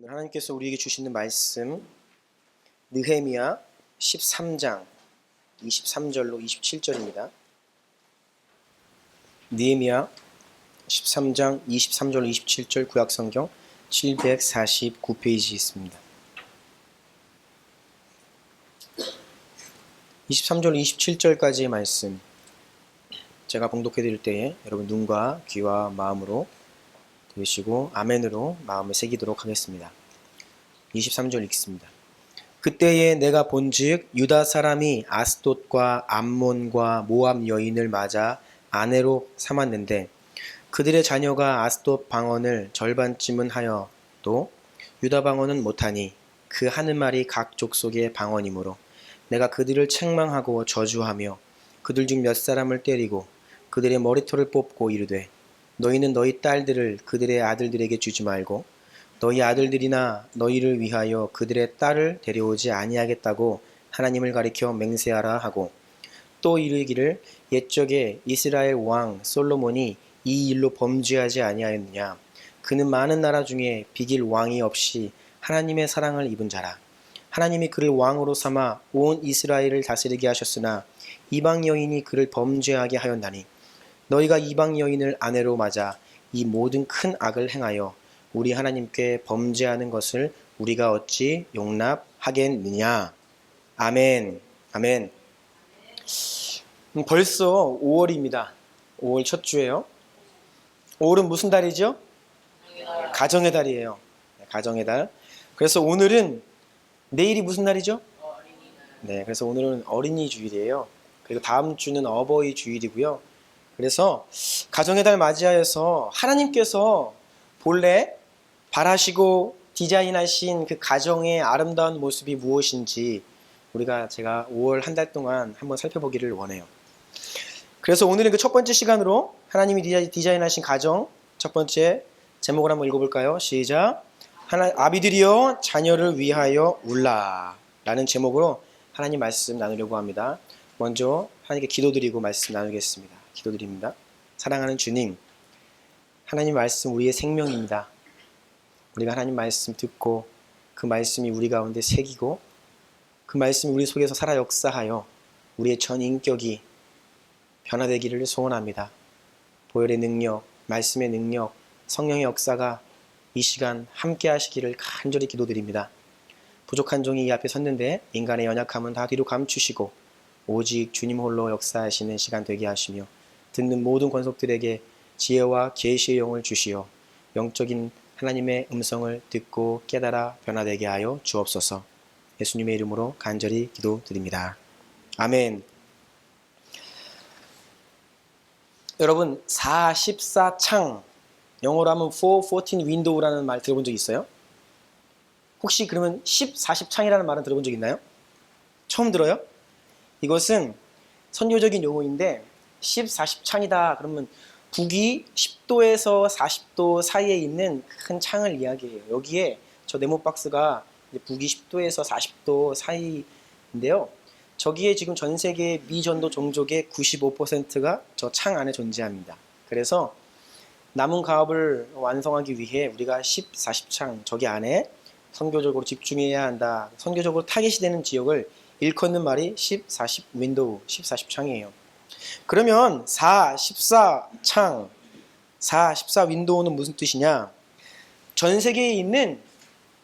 오늘 하나님께서 우리에게 주시는 말씀 느헤미야 13장 23절로 27절입니다. 느헤미야 13장 23절로 27절 구약성경 749페이지 있습니다. 23절 27절까지의 말씀 제가 봉독해 드릴 때에 여러분 눈과 귀와 마음으로 들으시고 아멘으로 마음을 새기도록 하겠습니다. 23절 읽습니다. 그때에 내가 본즉 유다 사람이 아스돗과 암몬과 모압 여인을 맞아 아내로 삼았는데 그들의 자녀가 아스돗 방언을 절반쯤은 하여도 유다 방언은 못하니 그 하는 말이 각 족속의 방언이므로 내가 그들을 책망하고 저주하며 그들 중 몇 사람을 때리고 그들의 머리털을 뽑고 이르되 너희는 너희 딸들을 그들의 아들들에게 주지 말고 너희 아들들이나 너희를 위하여 그들의 딸을 데려오지 아니하겠다고 하나님을 가리켜 맹세하라 하고 또 이르기를 옛적에 이스라엘 왕 솔로몬이 이 일로 범죄하지 아니하였느냐. 그는 많은 나라 중에 비길 왕이 없이 하나님의 사랑을 입은 자라. 하나님이 그를 왕으로 삼아 온 이스라엘을 다스리게 하셨으나 이방 여인이 그를 범죄하게 하였나니 너희가 이방 여인을 아내로 맞아 이 모든 큰 악을 행하여 우리 하나님께 범죄하는 것을 우리가 어찌 용납하겠느냐. 아멘. 아멘. 벌써 5월입니다. 5월 첫 주예요. 5월은 무슨 달이죠? 가정의 달이에요. 가정의 달. 그래서 오늘은 내일이 무슨 날이죠? 네, 그래서 오늘은 어린이 주일이에요. 그리고 다음 주는 어버이 주일이고요. 그래서 가정의 달 맞이하여서 하나님께서 본래 바라시고 디자인하신 그 가정의 아름다운 모습이 무엇인지 제가 5월 한 달 동안 한번 살펴보기를 원해요. 그래서 오늘은 그 첫 번째 시간으로 하나님이 디자인하신 가정 첫 번째 제목을 한번 읽어볼까요? 시작. 아비들이여 자녀를 위하여 울라 라는 제목으로 하나님 말씀 나누려고 합니다. 먼저 하나님께 기도드리고 말씀 나누겠습니다. 기도드립니다. 사랑하는 주님, 하나님 말씀 우리의 생명입니다. 우리가 하나님 말씀 듣고 그 말씀이 우리 가운데 새기고 그 말씀이 우리 속에서 살아 역사하여 우리의 전 인격이 변화되기를 소원합니다. 보혈의 능력, 말씀의 능력, 성령의 역사가 이 시간 함께 하시기를 간절히 기도드립니다. 부족한 종이 이 앞에 섰는데 인간의 연약함은 다 뒤로 감추시고 오직 주님 홀로 역사하시는 시간 되게 하시며 듣는 모든 권속들에게 지혜와 계시의 영을 주시어 영적인 하나님의 음성을 듣고 깨달아 변화되게 하여 주옵소서. 예수님의 이름으로 간절히 기도드립니다. 아멘. 여러분 44창 영어로 하면 414 window라는 말 들어본 적 있어요? 혹시 그러면 1040창이라는 말은 들어본 적 있나요? 처음 들어요? 이것은 선교적인 용어인데 1040창이다 그러면 북위 10도에서 40도 사이에 있는 큰 창을 이야기해요. 여기에 저 네모 박스가 북위 10도에서 40도 사이인데요. 저기에 지금 전 세계 미전도 종족의 95%가 저 창 안에 존재합니다. 그래서 남은 가업을 완성하기 위해 우리가 10, 40창 저기 안에 선교적으로 집중해야 한다. 선교적으로 타겟이 되는 지역을 일컫는 말이 10, 40 윈도우, 10, 40창이에요. 그러면 4, 14창, 4, 14 윈도우는 무슨 뜻이냐? 전 세계에 있는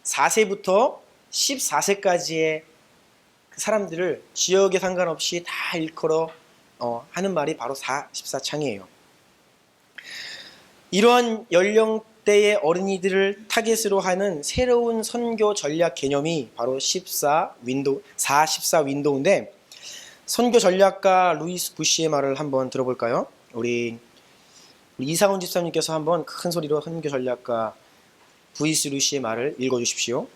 4세부터 14세까지의 사람들을 지역에 상관없이 다 일컬어 하는 말이 바로 4, 14창이에요. 이러한 연령대의 어린이들을 타겟으로 하는 새로운 선교 전략 개념이 바로 4, 14 윈도우인데 선교 전략가 루이스 부시의 말을 한번 들어볼까요? 우리 이상훈 집사님께서 한번 큰 소리로 선교 전략가 루이스 부시의 말을 읽어주십시오.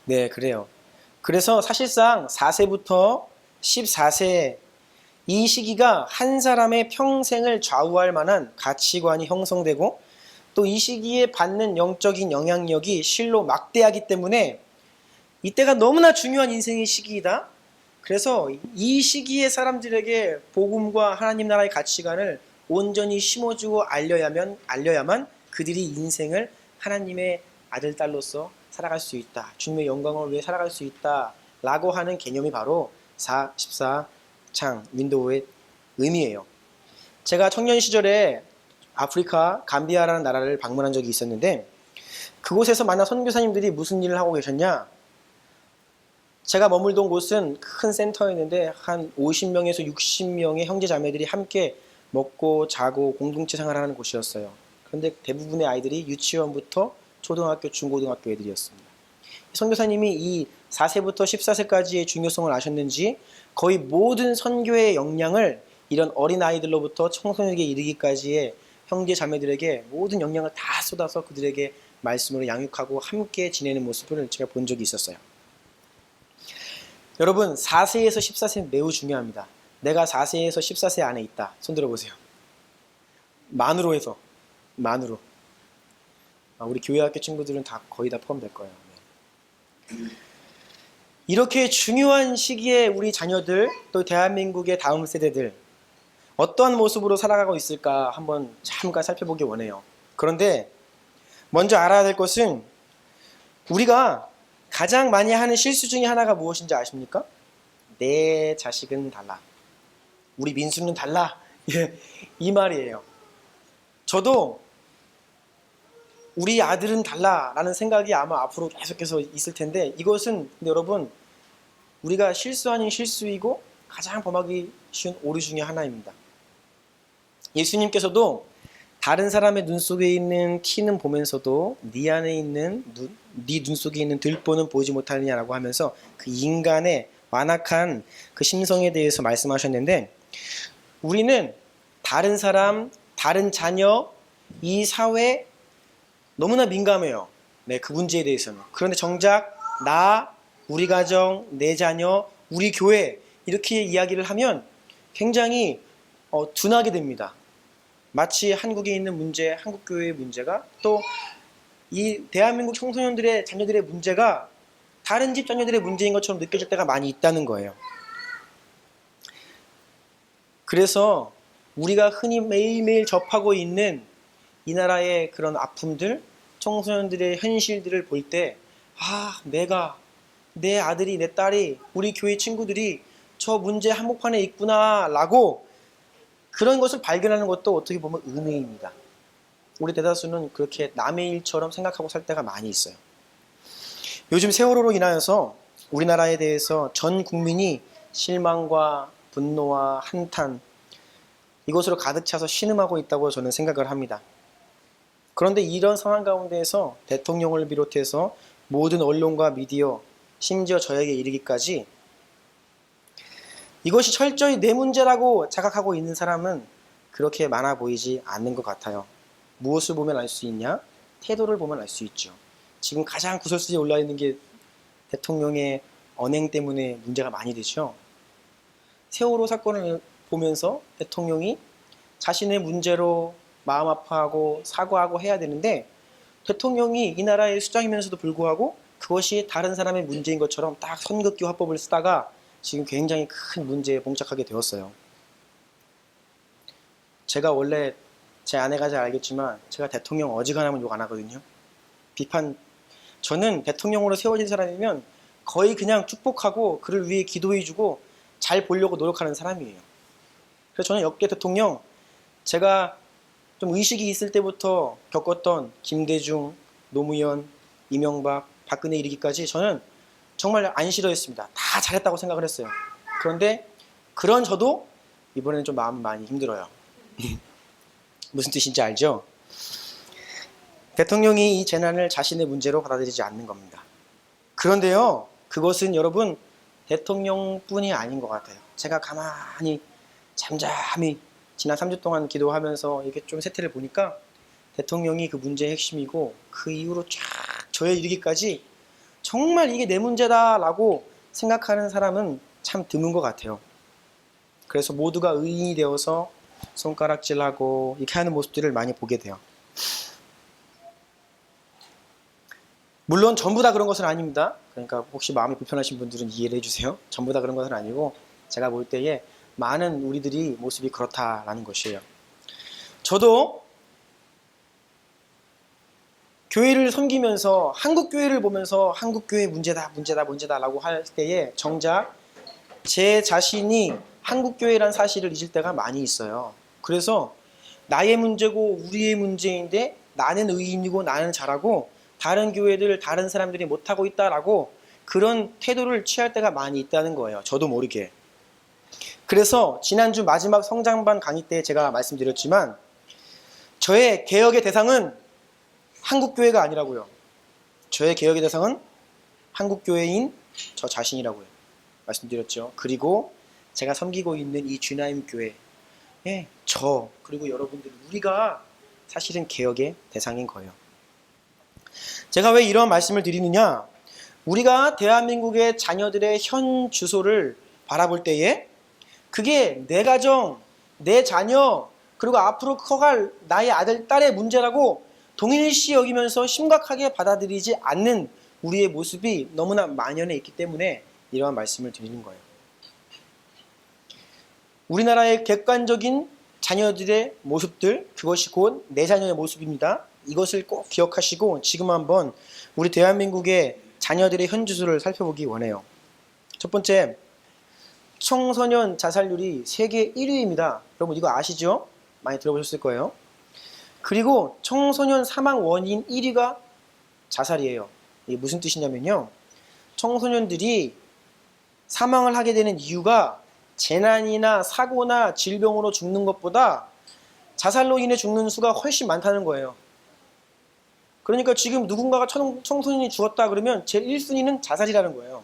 네, 그래요. 그래서 사실상 4세부터 14세 이 시기가 한 사람의 평생을 좌우할 만한 가치관이 형성되고 또 이 시기에 받는 영적인 영향력이 실로 막대하기 때문에 이때가 너무나 중요한 인생의 시기이다. 그래서 이 시기에 사람들에게 복음과 하나님 나라의 가치관을 온전히 심어주고 알려야만 그들이 인생을 하나님의 아들, 딸로서 살아갈 수 있다. 주님의 영광을 위해 살아갈 수 있다. 라고 하는 개념이 바로 14창 윈도우의 의미예요. 제가 청년 시절에 아프리카 감비아라는 나라를 방문한 적이 있었는데 그곳에서 만난 선교사님들이 무슨 일을 하고 계셨냐? 제가 머물던 곳은 큰 센터였는데 한 50명에서 60명의 형제자매들이 함께 먹고 자고 공동체 생활하는 곳이었어요. 그런데 대부분의 아이들이 유치원부터 초등학교, 중고등학교 애들이었습니다. 선교사님이 이 4세부터 14세까지의 중요성을 아셨는지 거의 모든 선교의 역량을 이런 어린아이들로부터 청소년에게 이르기까지의 형제자매들에게 모든 역량을 다 쏟아서 그들에게 말씀으로 양육하고 함께 지내는 모습을 제가 본 적이 있었어요. 여러분 4세에서 14세 매우 중요합니다. 내가 4세에서 14세 안에 있다. 손 들어보세요. 만으로 해서 만으로. 우리 교회학교 친구들은 다 거의 다 포함될 거예요. 네. 이렇게 중요한 시기에 우리 자녀들 또 대한민국의 다음 세대들 어떠한 모습으로 살아가고 있을까 한번 잠깐 살펴보기 원해요. 그런데 먼저 알아야 될 것은 우리가 가장 많이 하는 실수 중에 하나가 무엇인지 아십니까? 내 자식은 달라. 우리 민수는 달라. 이 말이에요. 저도 우리 아들은 달라라는 생각이 아마 앞으로 계속해서 있을 텐데 이것은 근데 여러분 우리가 실수 아닌 실수이고 가장 범하기 쉬운 오류 중에 하나입니다. 예수님께서도 다른 사람의 눈 속에 있는 티는 보면서도 네 안에 있는 네 눈 속에 있는 들보는 보이지 못하느냐라고 하면서 그 인간의 완악한 그 심성에 대해서 말씀하셨는데 우리는 다른 사람, 다른 자녀, 이 사회 너무나 민감해요. 네, 그 문제에 대해서는. 그런데 정작 나, 우리 가정, 내 자녀, 우리 교회 이렇게 이야기를 하면 굉장히 둔하게 됩니다. 마치 한국에 있는 문제, 한국교회의 문제가 또 이 대한민국 청소년들의 자녀들의 문제가 다른 집 자녀들의 문제인 것처럼 느껴질 때가 많이 있다는 거예요. 그래서 우리가 흔히 매일매일 접하고 있는 이 나라의 그런 아픔들, 청소년들의 현실들을 볼 때 내가, 내 아들이, 내 딸이, 우리 교회 친구들이 저 문제 한복판에 있구나 라고 그런 것을 발견하는 것도 어떻게 보면 은혜입니다. 우리 대다수는 그렇게 남의 일처럼 생각하고 살 때가 많이 있어요. 요즘 세월호로 인하여서 우리나라에 대해서 전 국민이 실망과 분노와 한탄 이것으로 가득 차서 신음하고 있다고 저는 생각을 합니다. 그런데 이런 상황 가운데에서 대통령을 비롯해서 모든 언론과 미디어 심지어 저에게 이르기까지 이것이 철저히 내 문제라고 자각하고 있는 사람은 그렇게 많아 보이지 않는 것 같아요. 무엇을 보면 알 수 있냐? 태도를 보면 알 수 있죠. 지금 가장 구설수에 올라 있는 게 대통령의 언행 때문에 문제가 많이 되죠. 세월호 사건을 보면서 대통령이 자신의 문제로 마음 아파하고 사과하고 해야 되는데 대통령이 이 나라의 수장이면서도 불구하고 그것이 다른 사람의 문제인 것처럼 딱 선긋기 화법을 쓰다가 지금 굉장히 큰 문제에 봉착하게 되었어요. 제가 원래 제 아내가 잘 알겠지만 제가 대통령 어지간하면 욕 안 하거든요. 저는 대통령으로 세워진 사람이면 거의 그냥 축복하고 그를 위해 기도해주고 잘 보려고 노력하는 사람이에요. 그래서 저는 역대 대통령 제가 좀 의식이 있을 때부터 겪었던 김대중, 노무현, 이명박, 박근혜 이르기까지 저는 정말 안 싫어했습니다. 다 잘했다고 생각을 했어요. 그런데 그런 저도 이번에는 좀 마음이 많이 힘들어요. 무슨 뜻인지 알죠? 대통령이 이 재난을 자신의 문제로 받아들이지 않는 겁니다. 그런데요, 그것은 여러분 대통령뿐이 아닌 것 같아요. 제가 가만히 잠잠히 지난 3주 동안 기도하면서 이게 좀 세태를 보니까 대통령이 그 문제의 핵심이고 그 이후로 쫙 저에 이르기까지 정말 이게 내 문제다라고 생각하는 사람은 참 드문 것 같아요. 그래서 모두가 의인이 되어서 손가락질하고 이렇게 하는 모습들을 많이 보게 돼요. 물론 전부 다 그런 것은 아닙니다. 그러니까 혹시 마음이 불편하신 분들은 이해를 해주세요. 전부 다 그런 것은 아니고 제가 볼 때에 많은 우리들이 모습이 그렇다라는 것이에요. 저도 교회를 섬기면서 한국 교회를 보면서 한국 교회 문제다 라고 할 때에 정작 제 자신이 한국 교회란 사실을 잊을 때가 많이 있어요. 그래서 나의 문제고 우리의 문제인데 나는 의인이고 나는 잘하고 다른 교회들 다른 사람들이 못하고 있다라고 그런 태도를 취할 때가 많이 있다는 거예요. 저도 모르게. 그래서 지난주 마지막 성장반 강의 때 제가 말씀드렸지만 저의 개혁의 대상은 한국교회가 아니라고요. 저의 개혁의 대상은 한국교회인 저 자신이라고요. 말씀드렸죠. 그리고 제가 섬기고 있는 이 주나임 교회, 그리고 여러분들, 우리가 사실은 개혁의 대상인 거예요. 제가 왜 이런 말씀을 드리느냐? 우리가 대한민국의 자녀들의 현 주소를 바라볼 때에 그게 내 가정, 내 자녀, 그리고 앞으로 커갈 나의 아들, 딸의 문제라고 동일시 여기면서 심각하게 받아들이지 않는 우리의 모습이 너무나 만연해 있기 때문에 이러한 말씀을 드리는 거예요. 우리나라의 객관적인 자녀들의 모습들, 그것이 곧 내 자녀의 모습입니다. 이것을 꼭 기억하시고 지금 한번 우리 대한민국의 자녀들의 현 주소를 살펴보기 원해요. 첫 번째, 청소년 자살률이 세계 1위입니다. 여러분 이거 아시죠? 많이 들어보셨을 거예요. 그리고 청소년 사망 원인 1위가 자살이에요. 이게 무슨 뜻이냐면요. 청소년들이 사망을 하게 되는 이유가 재난이나 사고나 질병으로 죽는 것보다 자살로 인해 죽는 수가 훨씬 많다는 거예요. 그러니까 지금 누군가가 청소년이 죽었다 그러면 제일 1순위는 자살이라는 거예요.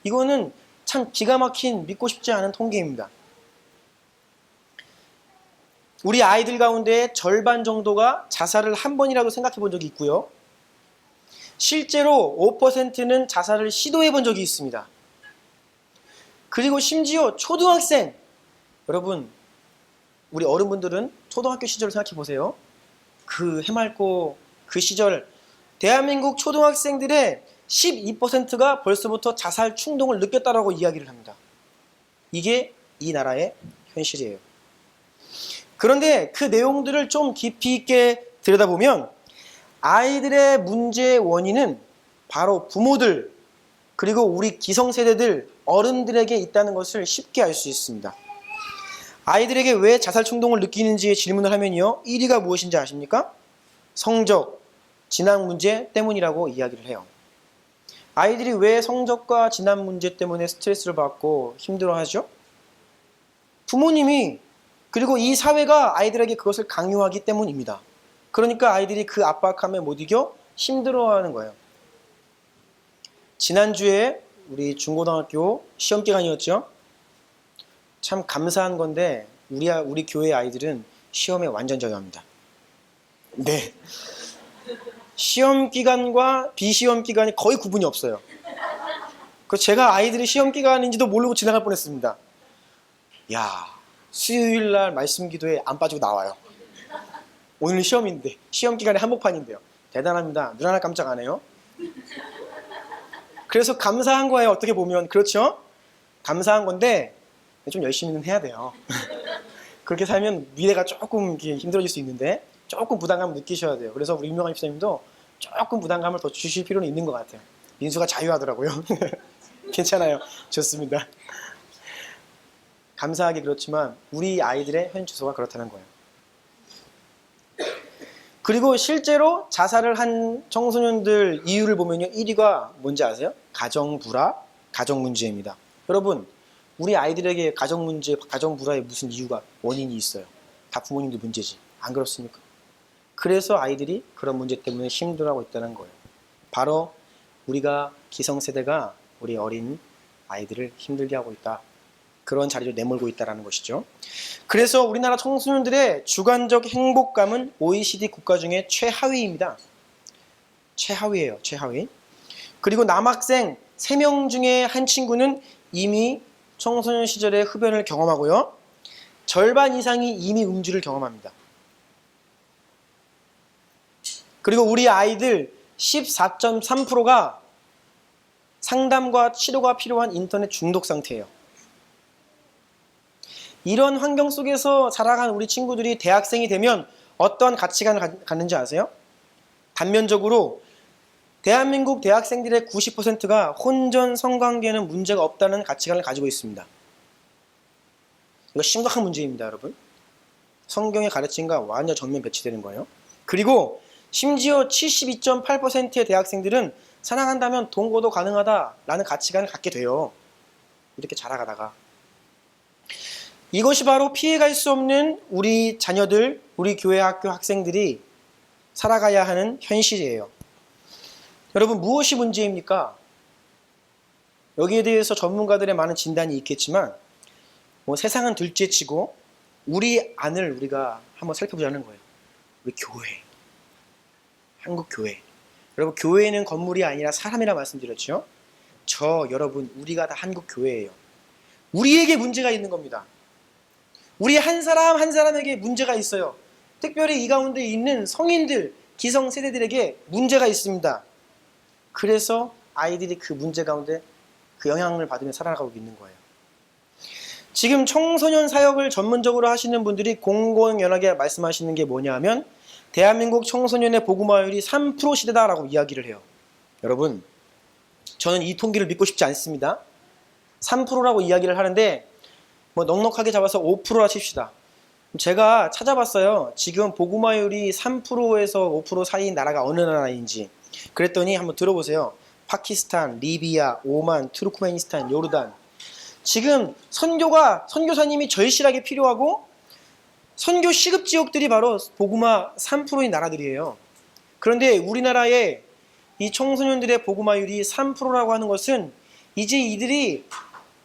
이거는 참 기가 막힌 믿고 싶지 않은 통계입니다. 우리 아이들 가운데 절반 정도가 자살을 한 번이라도 생각해 본 적이 있고요. 실제로 5%는 자살을 시도해 본 적이 있습니다. 그리고 심지어 초등학생, 여러분 우리 어른분들은 초등학교 시절을 생각해 보세요. 그 해맑고 그 시절 대한민국 초등학생들의 12%가 벌써부터 자살 충동을 느꼈다라고 이야기를 합니다. 이게 이 나라의 현실이에요. 그런데 그 내용들을 좀 깊이 있게 들여다보면 아이들의 문제의 원인은 바로 부모들 그리고 우리 기성세대들 어른들에게 있다는 것을 쉽게 알 수 있습니다. 아이들에게 왜 자살 충동을 느끼는지에 질문을 하면요. 1위가 무엇인지 아십니까? 성적, 진학 문제 때문이라고 이야기를 해요. 아이들이 왜 성적과 진학 문제 때문에 스트레스를 받고 힘들어하죠? 부모님이 그리고 이 사회가 아이들에게 그것을 강요하기 때문입니다. 그러니까 아이들이 그 압박감에 못 이겨 힘들어하는 거예요. 지난주에 우리 중고등학교 시험 기간이었죠. 참 감사한 건데 우리 교회 아이들은 시험에 완전 저요합니다. 네. 시험 기간과 비시험 기간이 거의 구분이 없어요. 그래서 제가 아이들이 시험 기간인지도 모르고 지나갈 뻔했습니다. 야, 수요일 날 말씀 기도에 안 빠지고 나와요. 오늘 시험인데 시험 기간에 한복판인데요. 대단합니다. 눈 하나 깜짝 안 해요. 그래서 감사한 거예요. 어떻게 보면 그렇죠? 감사한 건데 좀 열심히는 해야 돼요. 그렇게 살면 미래가 조금 힘들어질 수 있는데 조금 부담감을 느끼셔야 돼요. 그래서 우리 유명한 집사님도 조금 부담감을 더 주실 필요는 있는 것 같아요. 민수가 자유하더라고요. 괜찮아요. 좋습니다. 감사하게 그렇지만 우리 아이들의 현 주소가 그렇다는 거예요. 그리고 실제로 자살을 한 청소년들 이유를 보면요. 1위가 뭔지 아세요? 가정 불화, 가정 문제입니다. 여러분, 우리 아이들에게 가정 문제, 가정 불화에 무슨 이유가, 원인이 있어요. 다 부모님들 문제지. 안 그렇습니까? 그래서 아이들이 그런 문제 때문에 힘들어하고 있다는 거예요. 바로 우리가 기성세대가 우리 어린 아이들을 힘들게 하고 있다. 그런 자리를 내몰고 있다는 것이죠. 그래서 우리나라 청소년들의 주관적 행복감은 OECD 국가 중에 최하위입니다. 최하위예요. 최하위. 그리고 남학생 3명 중에 한 친구는 이미 청소년 시절에 흡연을 경험하고요. 절반 이상이 이미 음주를 경험합니다. 그리고 우리 아이들 14.3%가 상담과 치료가 필요한 인터넷 중독 상태예요. 이런 환경 속에서 자라간 우리 친구들이 대학생이 되면 어떤 가치관을 갖는지 아세요? 단면적으로 대한민국 대학생들의 90%가 혼전 성관계는 문제가 없다는 가치관을 가지고 있습니다. 이거 심각한 문제입니다, 여러분. 성경의 가르침과 완전 정면 배치되는 거예요. 그리고 심지어 72.8%의 대학생들은 사랑한다면 동거도 가능하다라는 가치관을 갖게 돼요. 이렇게 자라가다가. 이것이 바로 피해갈 수 없는 우리 자녀들, 우리 교회 학교 학생들이 살아가야 하는 현실이에요. 여러분, 무엇이 문제입니까? 여기에 대해서 전문가들의 많은 진단이 있겠지만 세상은 둘째치고 우리 안을 우리가 한번 살펴보자는 거예요. 우리 교회, 한국 교회. 여러분, 교회는 건물이 아니라 사람이라 말씀드렸죠. 여러분, 우리가 다 한국 교회예요. 우리에게 문제가 있는 겁니다. 우리 한 사람 한 사람에게 문제가 있어요. 특별히 이 가운데 있는 성인들, 기성세대들에게 문제가 있습니다. 그래서 아이들이 그 문제 가운데 그 영향을 받으며 살아가고 있는 거예요. 지금 청소년 사역을 전문적으로 하시는 분들이 공공연하게 말씀하시는 게 뭐냐 하면 대한민국 청소년의 복음화율이 3% 시대다라고 이야기를 해요. 여러분, 저는 이 통계를 믿고 싶지 않습니다. 3%라고 이야기를 하는데 넉넉하게 잡아서 5%라 칩시다. 제가 찾아봤어요. 지금 복음화율이 3%에서 5% 사이인 나라가 어느 나라인지. 그랬더니 한번 들어보세요. 파키스탄, 리비아, 오만, 투르크메니스탄, 요르단. 지금 선교사님이 절실하게 필요하고 선교 시급 지역들이 바로 복음화 3%인 나라들이에요. 그런데 우리나라의 이 청소년들의 복음화율이 3%라고 하는 것은 이제 이들이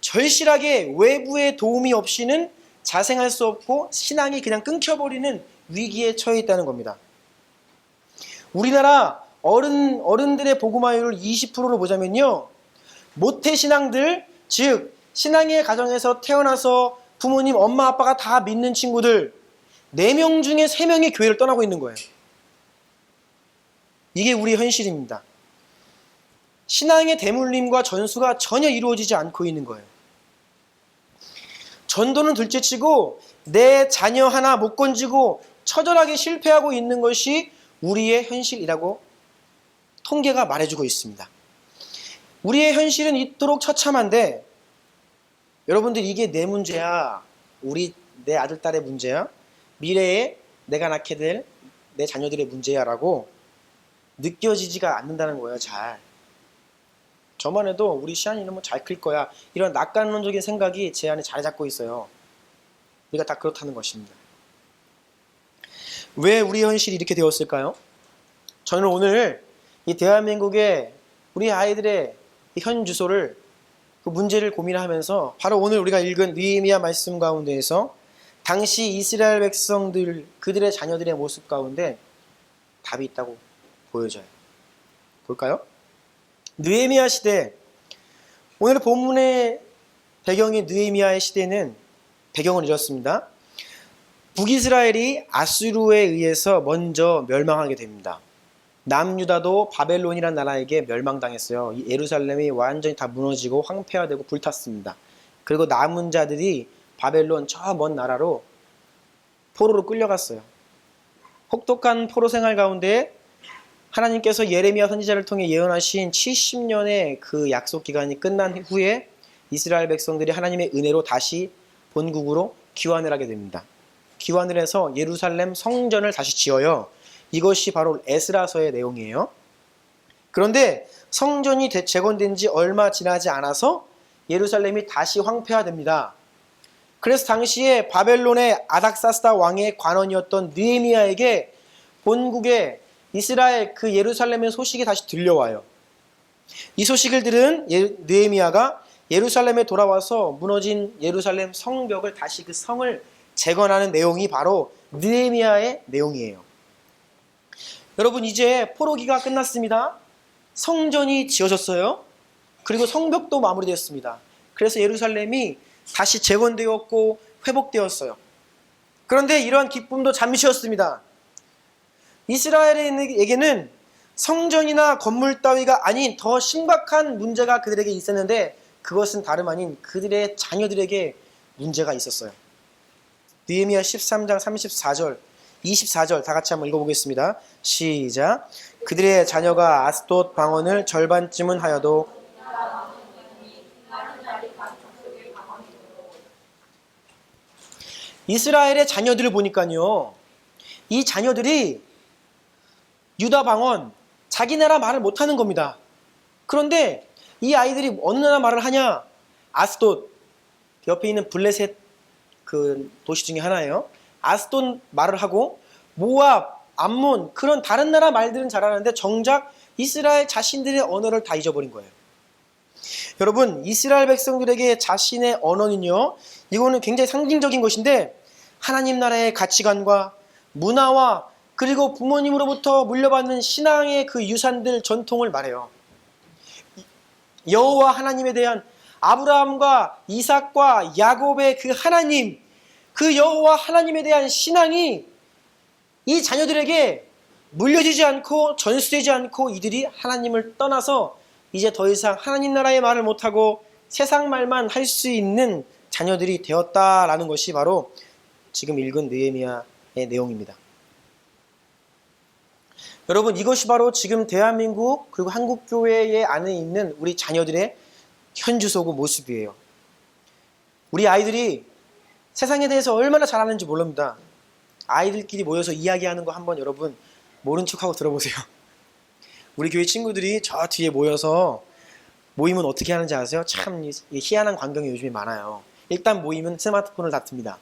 절실하게 외부의 도움이 없이는 자생할 수 없고 신앙이 그냥 끊겨버리는 위기에 처해 있다는 겁니다. 우리나라 어른들의 복음화율을 20%로 보자면요, 모태신앙들, 즉 신앙의 가정에서 태어나서 부모님, 엄마, 아빠가 다 믿는 친구들 4명 중에 3명이 교회를 떠나고 있는 거예요. 이게 우리 현실입니다. 신앙의 대물림과 전수가 전혀 이루어지지 않고 있는 거예요. 전도는 둘째치고 내 자녀 하나 못 건지고 처절하게 실패하고 있는 것이 우리의 현실이라고 통계가 말해주고 있습니다. 우리의 현실은 이토록 처참한데 여러분들, 이게 내 문제야, 내 아들 딸의 문제야, 미래에 내가 낳게 될 내 자녀들의 문제야 라고 느껴지지가 않는다는 거예요. 잘. 저만 해도 우리 시안이는 잘 클 거야, 이런 낙관론적인 생각이 제 안에 자리 잡고 있어요. 우리가 다 그렇다는 것입니다. 왜 우리 현실이 이렇게 되었을까요? 저는 오늘 이 대한민국의 우리 아이들의 현 주소를, 그 문제를 고민하면서 바로 오늘 우리가 읽은 느헤미야 말씀 가운데에서 당시 이스라엘 백성들, 그들의 자녀들의 모습 가운데 답이 있다고 보여져요. 볼까요? 느헤미야 시대, 오늘 본문의 배경인 느헤미야의 시대는 배경은 이렇습니다. 북이스라엘이 아수르에 의해서 먼저 멸망하게 됩니다. 남유다도 바벨론이라는 나라에게 멸망당했어요. 이 예루살렘이 완전히 다 무너지고 황폐화되고 불탔습니다. 그리고 남은 자들이 바벨론 저 먼 나라로 포로로 끌려갔어요. 혹독한 포로 생활 가운데 하나님께서 예레미야 선지자를 통해 예언하신 70년의 그 약속 기간이 끝난 후에 이스라엘 백성들이 하나님의 은혜로 다시 본국으로 귀환을 하게 됩니다. 귀환을 해서 예루살렘 성전을 다시 지어요. 이것이 바로 에스라서의 내용이에요. 그런데 성전이 재건된 지 얼마 지나지 않아서 예루살렘이 다시 황폐화됩니다. 그래서 당시에 바벨론의 아닥사스다 왕의 관원이었던 느헤미야에게 본국의 이스라엘 그 예루살렘의 소식이 다시 들려와요. 이 소식을 들은 느헤미야가 예루살렘에 돌아와서 무너진 예루살렘 성벽을 다시 그 성을 재건하는 내용이 바로 느헤미야의 내용이에요. 여러분, 이제 포로기가 끝났습니다. 성전이 지어졌어요. 그리고 성벽도 마무리되었습니다. 그래서 예루살렘이 다시 재건되었고 회복되었어요. 그런데 이러한 기쁨도 잠시였습니다. 이스라엘에게는 성전이나 건물 따위가 아닌 더 심각한 문제가 그들에게 있었는데 그것은 다름 아닌 그들의 자녀들에게 문제가 있었어요. 느헤미야 13장 34절, 24절 다 같이 한번 읽어보겠습니다. 시작. 그들의 자녀가 아스돗 방언을 절반쯤은 하여도 이스라엘의 자녀들을 보니까요, 이 자녀들이 유다 방언, 자기 나라 말을 못하는 겁니다. 그런데 이 아이들이 어느 나라 말을 하냐? 아스돗, 옆에 있는 블레셋 그 도시 중에 하나예요. 아스돗 말을 하고 모압, 암몬 그런 다른 나라 말들은 잘하는데 정작 이스라엘 자신들의 언어를 다 잊어버린 거예요. 여러분, 이스라엘 백성들에게 자신의 언어는요, 이거는 굉장히 상징적인 것인데 하나님 나라의 가치관과 문화와 그리고 부모님으로부터 물려받는 신앙의 그 유산들, 전통을 말해요. 여호와 하나님에 대한 아브라함과 이삭과 야곱의 그 하나님, 그 여호와 하나님에 대한 신앙이 이 자녀들에게 물려지지 않고 전수되지 않고 이들이 하나님을 떠나서 이제 더 이상 하나님 나라의 말을 못하고 세상 말만 할 수 있는 자녀들이 되었다라는 것이 바로 지금 읽은 느헤미야의 내용입니다. 여러분, 이것이 바로 지금 대한민국 그리고 한국교회 안에 있는 우리 자녀들의 현주소고 모습이에요. 우리 아이들이 세상에 대해서 얼마나 잘 아는지 모릅니다. 아이들끼리 모여서 이야기하는 거 한번 여러분 모른 척하고 들어보세요. 우리 교회 친구들이 저 뒤에 모여서 모임은 어떻게 하는지 아세요? 참 희한한 광경이 요즘에 많아요. 일단 모임은 스마트폰을 다툽니다.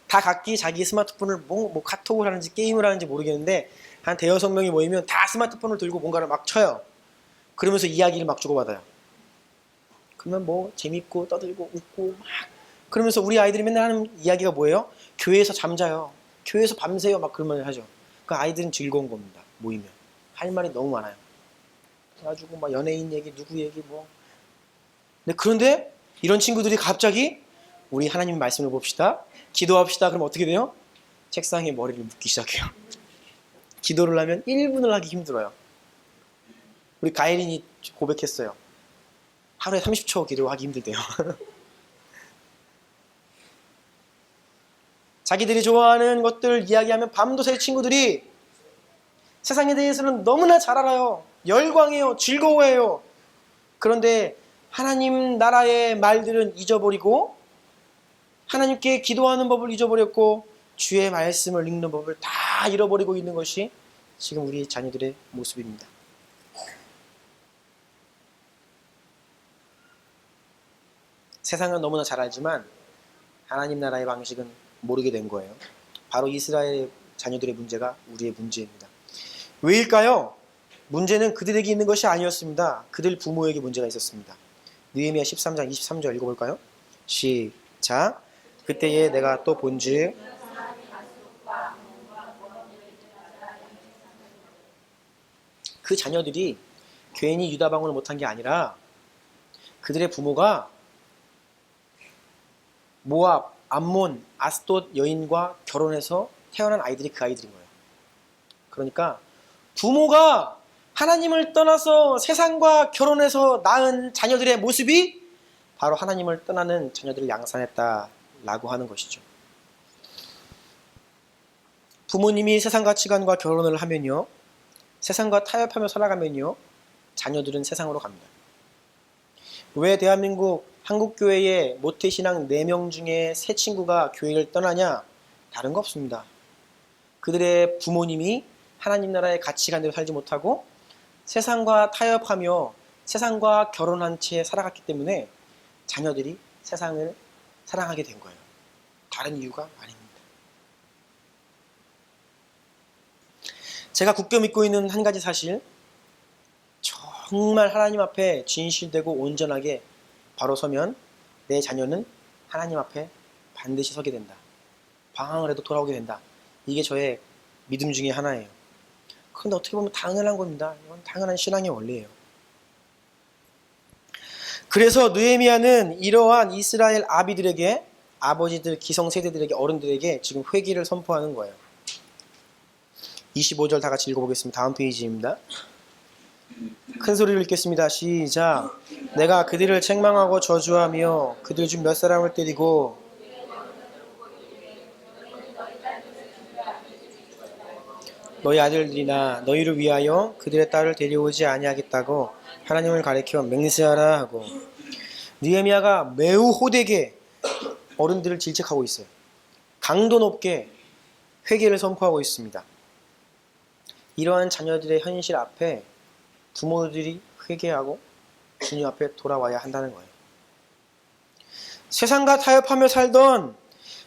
다 각기 자기 스마트폰을 뭐 카톡을 하는지 게임을 하는지 모르겠는데 한 대여섯 명이 모이면 다 스마트폰을 들고 뭔가를 막 쳐요. 그러면서 이야기를 막 주고받아요. 그러면 뭐 재밌고 떠들고 웃고 막 그러면서 우리 아이들이 맨날 하는 이야기가 뭐예요? 교회에서 잠자요. 교회에서 밤새요. 막 그런 말 하죠. 그 아이들은 즐거운 겁니다. 모이면. 할 말이 너무 많아요. 그래가지고 막 연예인 얘기, 누구 얘기 뭐. 그런데 이런 친구들이 갑자기 우리 하나님 말씀을 봅시다. 기도합시다. 그럼 어떻게 돼요? 책상에 머리를 묻기 시작해요. 기도를 하면 1분을 하기 힘들어요. 우리 가혜린이 고백했어요. 하루에 30초 기도하기 힘들대요. 자기들이 좋아하는 것들 이야기하면 밤도새 친구들이 세상에 대해서는 너무나 잘 알아요. 열광해요. 즐거워해요. 그런데 하나님 나라의 말들은 잊어버리고 하나님께 기도하는 법을 잊어버렸고 주의 말씀을 읽는 법을 다 잃어버리고 있는 것이 지금 우리 자녀들의 모습입니다. 세상은 너무나 잘 알지만 하나님 나라의 방식은 모르게 된 거예요. 바로 이스라엘 자녀들의 문제가 우리의 문제입니다. 왜일까요? 문제는 그들에게 있는 것이 아니었습니다. 그들 부모에게 문제가 있었습니다. 느헤미야 13장 23절 읽어볼까요? 시작. 그때에 내가 또 본즉 그 자녀들이 괜히 유다 방언을 못한 게 아니라 그들의 부모가 모압, 암몬, 아스돗 여인과 결혼해서 태어난 아이들이 그 아이들인 거예요. 그러니까 부모가 하나님을 떠나서 세상과 결혼해서 낳은 자녀들의 모습이 바로 하나님을 떠나는 자녀들을 양산했다라고 하는 것이죠. 부모님이 세상 가치관과 결혼을 하면요, 세상과 타협하며 살아가면요, 자녀들은 세상으로 갑니다. 왜 대한민국 한국교회의 모태신앙 4명 중에 3친구가 교회를 떠나냐? 다른 거 없습니다. 그들의 부모님이 하나님 나라의 가치관대로 살지 못하고 세상과 타협하며 세상과 결혼한 채 살아갔기 때문에 자녀들이 세상을 사랑하게 된 거예요. 다른 이유가 아닙니다. 제가 굳게 믿고 있는 한 가지 사실, 정말 하나님 앞에 진실되고 온전하게 바로 서면 내 자녀는 하나님 앞에 반드시 서게 된다. 방황을 해도 돌아오게 된다. 이게 저의 믿음 중에 하나예요. 그런데 어떻게 보면 당연한 겁니다. 이건 당연한 신앙의 원리예요. 그래서 느헤미야는 이러한 이스라엘 아비들에게, 아버지들, 기성세대들에게, 어른들에게 지금 회개를 선포하는 거예요. 25절 다 같이 읽어보겠습니다. 다음 페이지입니다. 큰 소리로 읽겠습니다. 시작. 내가 그들을 책망하고 저주하며 그들 중 몇 사람을 때리고 너희 아들들이나 너희를 위하여 그들의 딸을 데려오지 아니하겠다고 하나님을 가리켜 맹세하라 하고, 느헤미야가 매우 호되게 어른들을 질책하고 있어요. 강도 높게 회개를 선포하고 있습니다. 이러한 자녀들의 현실 앞에 부모들이 회개하고 주님 앞에 돌아와야 한다는 거예요. 세상과 타협하며 살던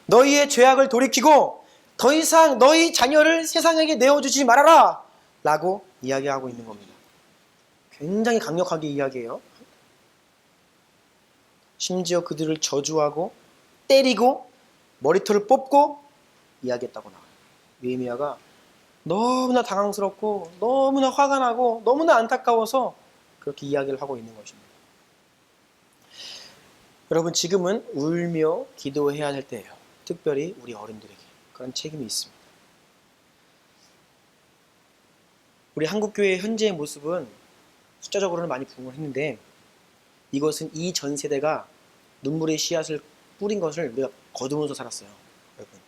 너희의 죄악을 돌이키고 더 이상 너희 자녀를 세상에게 내어주지 말아라 라고 이야기하고 있는 겁니다. 굉장히 강력하게 이야기해요. 심지어 그들을 저주하고 때리고 머리털을 뽑고 이야기했다고 나와요. 느헤미야가 너무나 당황스럽고 너무나 화가 나고 너무나 안타까워서 그렇게 이야기를 하고 있는 것입니다. 여러분, 지금은 울며 기도해야 될 때예요. 특별히 우리 어른들에게 그런 책임이 있습니다. 우리 한국교회의 현재의 모습은 숫자적으로는 많이 부흥을 했는데, 이것은 이 전 세대가 눈물의 씨앗을 뿌린 것을 우리가 거두면서 살았어요. 여러분,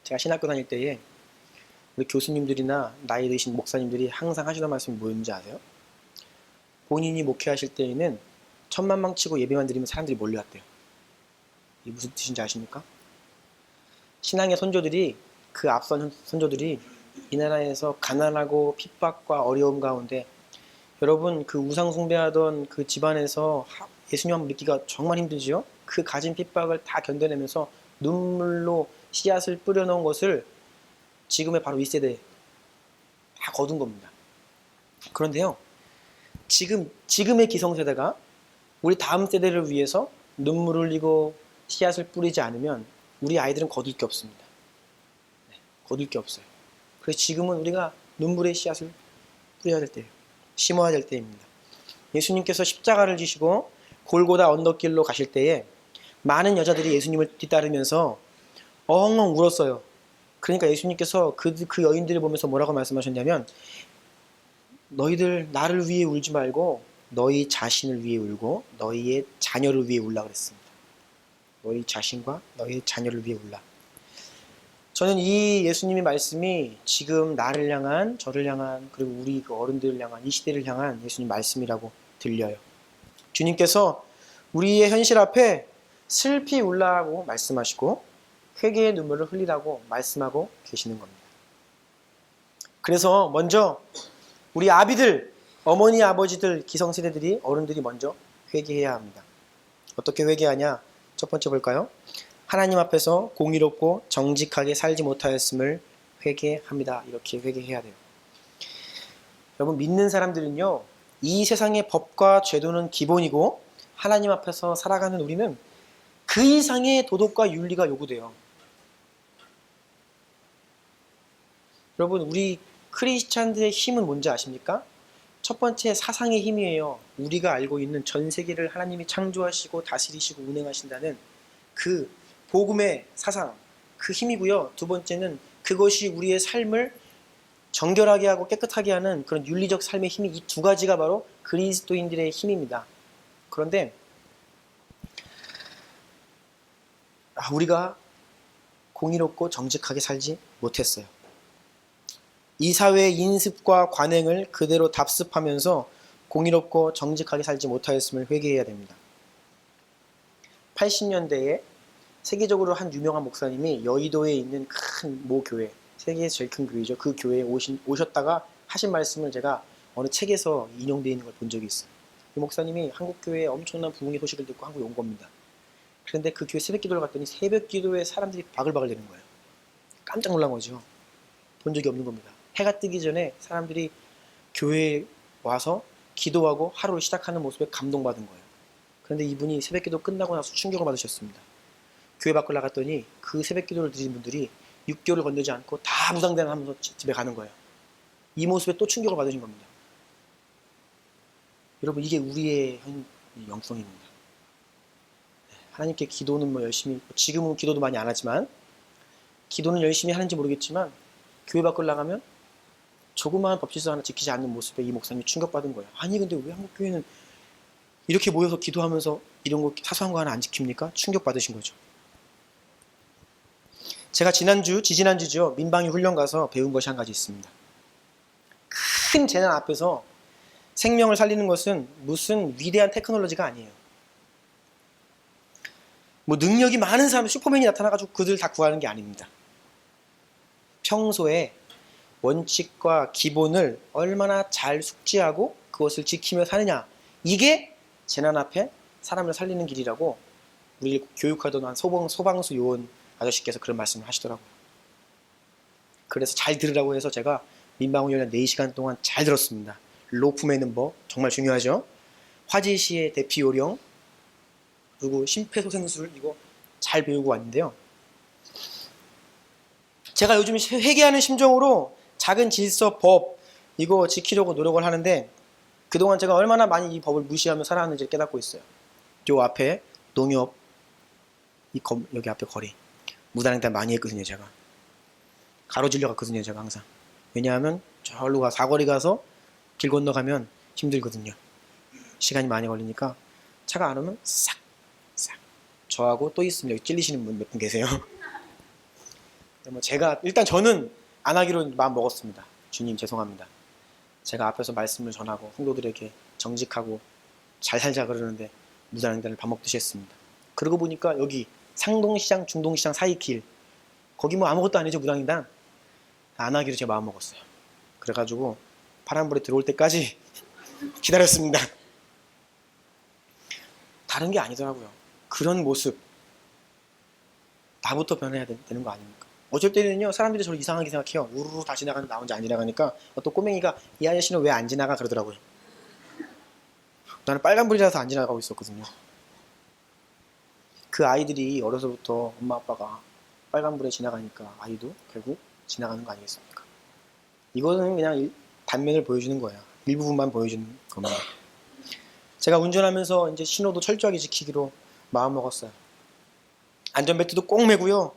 제가 신학교 다닐 때에 우리 교수님들이나 나이 드신 목사님들이 항상 하시던 말씀이 뭐였는지 아세요? 본인이 목회하실 때에는 천만망 치고 예배만 드리면 사람들이 몰려왔대요. 이게 무슨 뜻인지 아십니까? 신앙의 선조들이, 그 앞선 선조들이 이 나라에서 가난하고 핍박과 어려움 가운데, 여러분, 그 우상 숭배하던 그 집안에서 예수님 한번 믿기가 정말 힘들지요? 그 가진 핍박을 다 견뎌내면서 눈물로 씨앗을 뿌려놓은 것을 지금의 바로 이 세대에 다 거둔 겁니다. 그런데요, 지금의 기성세대가 우리 다음 세대를 위해서 눈물을 흘리고 씨앗을 뿌리지 않으면 우리 아이들은 거둘 게 없습니다. 네, 거둘 게 없어요. 그래서 지금은 우리가 눈물의 씨앗을 뿌려야 될 때예요. 심어야 될 때입니다. 예수님께서 십자가를 지시고 골고다 언덕길로 가실 때에 많은 여자들이 예수님을 뒤따르면서 엉엉 울었어요. 그러니까 예수님께서 그 여인들을 보면서 뭐라고 말씀하셨냐면, 너희들 나를 위해 울지 말고 너희 자신을 위해 울고 너희의 자녀를 위해 울라 그랬습니다. 너희 자신과 너희 자녀를 위해 울라. 저는 이 예수님의 말씀이 지금 나를 향한, 저를 향한, 그리고 우리 그 어른들을 향한, 이 시대를 향한 예수님 말씀이라고 들려요. 주님께서 우리의 현실 앞에 슬피 울라고 말씀하시고 회개의 눈물을 흘리라고 말씀하고 계시는 겁니다. 그래서 먼저 우리 아비들, 어머니, 아버지들, 기성세대들이, 어른들이 먼저 회개해야 합니다. 어떻게 회개하냐? 첫 번째 볼까요? 하나님 앞에서 공의롭고 정직하게 살지 못하였음을 회개합니다. 이렇게 회개해야 돼요. 여러분, 믿는 사람들은요, 이 세상의 법과 제도는 기본이고 하나님 앞에서 살아가는 우리는 그 이상의 도덕과 윤리가 요구돼요. 여러분, 우리 크리스찬들의 힘은 뭔지 아십니까? 첫 번째, 사상의 힘이에요. 우리가 알고 있는 전 세계를 하나님이 창조하시고 다스리시고 운행하신다는 그 복음의 사상, 그 힘이고요. 두 번째는 그것이 우리의 삶을 정결하게 하고 깨끗하게 하는 그런 윤리적 삶의 힘이, 이 두 가지가 바로 그리스도인들의 힘입니다. 그런데 우리가 공의롭고 정직하게 살지 못했어요. 이 사회의 인습과 관행을 그대로 답습하면서 공의롭고 정직하게 살지 못하였음을 회개해야 됩니다. 80년대에 세계적으로 한 유명한 목사님이 여의도에 있는 큰 모 교회, 세계에서 제일 큰 교회죠. 그 교회에 오셨다가 하신 말씀을 제가 어느 책에서 인용되어 있는 걸 본 적이 있어요. 이 목사님이 한국 교회에 엄청난 부흥의 소식을 듣고 한국에 온 겁니다. 그런데 그 교회 새벽 기도를 갔더니 새벽 기도에 사람들이 바글바글 되는 거예요. 깜짝 놀란 거죠. 본 적이 없는 겁니다. 해가 뜨기 전에 사람들이 교회에 와서 기도하고 하루를 시작하는 모습에 감동받은 거예요. 그런데 이분이 새벽 기도 끝나고 나서 충격을 받으셨습니다. 교회 밖을 나갔더니 그 새벽 기도를 드린 분들이 6개월을 건너지 않고 다 무상대나 하면서 집에 가는 거예요. 이 모습에 또 충격을 받으신 겁니다. 여러분, 이게 우리의 이 영성입니다. 하나님께 기도는 뭐 열심히, 지금은 기도도 많이 안 하지만 기도는 열심히 하는지 모르겠지만 교회 밖을 나가면 조그마한 법질서 하나 지키지 않는 모습에 이 목사님이 충격받은 거예요. 아니 근데 왜 한국교회는 이렇게 모여서 기도하면서 이런 거 사소한 거 하나 안 지킵니까? 충격받으신 거죠. 제가 지지난주죠. 민방위 훈련 가서 배운 것이 한 가지 있습니다. 큰 재난 앞에서 생명을 살리는 것은 무슨 위대한 테크놀로지가 아니에요. 뭐 능력이 많은 사람, 슈퍼맨이 나타나가지고 그들 다 구하는 게 아닙니다. 평소에 원칙과 기본을 얼마나 잘 숙지하고 그것을 지키며 사느냐, 이게 재난 앞에 사람을 살리는 길이라고 우리 교육하던 한 소방수 요원 아저씨께서 그런 말씀을 하시더라고요. 그래서 잘 들으라고 해서 제가 민방위 훈련 4시간 동안 잘 들었습니다. 로프맨은 뭐 정말 중요하죠. 화재시의 대피 요령, 그리고 심폐소생술, 이거 잘 배우고 왔는데요. 제가 요즘 회개하는 심정으로 작은 질서, 법, 이거 지키려고 노력을 하는데 그동안 제가 얼마나 많이 이 법을 무시하며 살아왔는지 깨닫고 있어요. 요 앞에 농협, 여기 앞에 거리, 무단횡단 많이 했거든요. 제가 가로질러 갔거든요. 제가 항상. 왜냐하면 저기로 사거리 가서 길 건너가면 힘들거든요. 시간이 많이 걸리니까 차가 안 오면 싹 저하고 또 있으면 여기 찔리시는 분 몇 분 계세요. 제가 일단 저는 안 하기로 마음 먹었습니다. 주님 죄송합니다. 제가 앞에서 말씀을 전하고 성도들에게 정직하고 잘 살자 그러는데 무단횡단을 밥 먹듯이 했습니다. 그러고 보니까 여기 상동시장, 중동시장 사이 길, 거기 뭐 아무것도 아니죠. 무단횡단 안 하기로 제가 마음 먹었어요. 그래가지고 파란불에 들어올 때까지 기다렸습니다. 다른 게 아니더라고요. 그런 모습, 나부터 변해야 되는 거 아닙니까? 어쩔 때는요, 사람들이 저를 이상하게 생각해요. 우르르 다 지나가는데 나 혼자 안 지나가니까 또 꼬맹이가 이 아저씨는 왜 안 지나가 그러더라고요. 나는 빨간불이라서 안 지나가고 있었거든요. 그 아이들이 어려서부터 엄마 아빠가 빨간불에 지나가니까 아이도 결국 지나가는 거 아니겠습니까? 이거는 그냥 단면을 보여주는 거예요. 일부분만 보여주는 겁니다. 제가 운전하면서 이제 신호도 철저하게 지키기로 마음 먹었어요. 안전벨트도 꼭 매고요.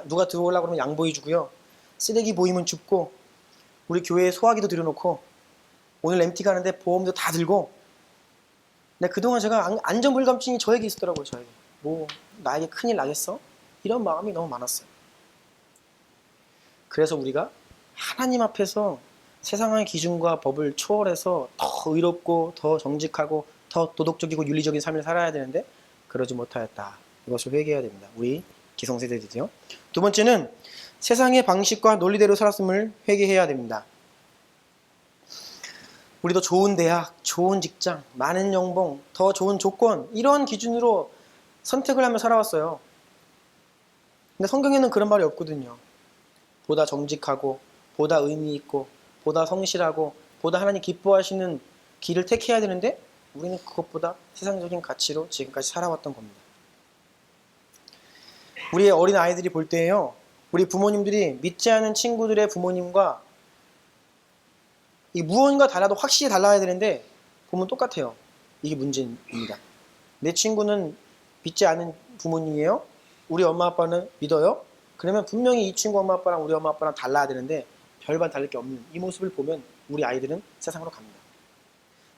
누가 들어오려고 그러면 양보해주고요. 쓰레기 보이면 줍고, 우리 교회에 소화기도 들여놓고, 오늘 MT 가는데 보험도 다 들고. 근데 그동안 제가 안전불감증이 저에게 있었더라고요. 저에게. 뭐 나에게 큰일 나겠어? 이런 마음이 너무 많았어요. 그래서 우리가 하나님 앞에서 세상의 기준과 법을 초월해서 더 의롭고 더 정직하고 더 도덕적이고 윤리적인 삶을 살아야 되는데 그러지 못하였다. 이것을 회개해야 됩니다. 우리 기성세대들이요. 두 번째는 세상의 방식과 논리대로 살았음을 회개해야 됩니다. 우리도 좋은 대학, 좋은 직장, 많은 연봉, 더 좋은 조건, 이런 기준으로 선택을 하며 살아왔어요. 근데 성경에는 그런 말이 없거든요. 보다 정직하고 보다 의미 있고 보다 성실하고 보다 하나님 기뻐하시는 길을 택해야 되는데 우리는 그것보다 세상적인 가치로 지금까지 살아왔던 겁니다. 우리의 어린 아이들이 볼 때에요, 우리 부모님들이 믿지 않은 친구들의 부모님과 이 무언가 달라도 확실히 달라야 되는데 보면 똑같아요. 이게 문제입니다. 내 친구는 믿지 않은 부모님이에요. 우리 엄마 아빠는 믿어요. 그러면 분명히 이 친구 엄마 아빠랑 우리 엄마 아빠랑 달라야 되는데 별반 다를 게 없는 이 모습을 보면 우리 아이들은 세상으로 갑니다.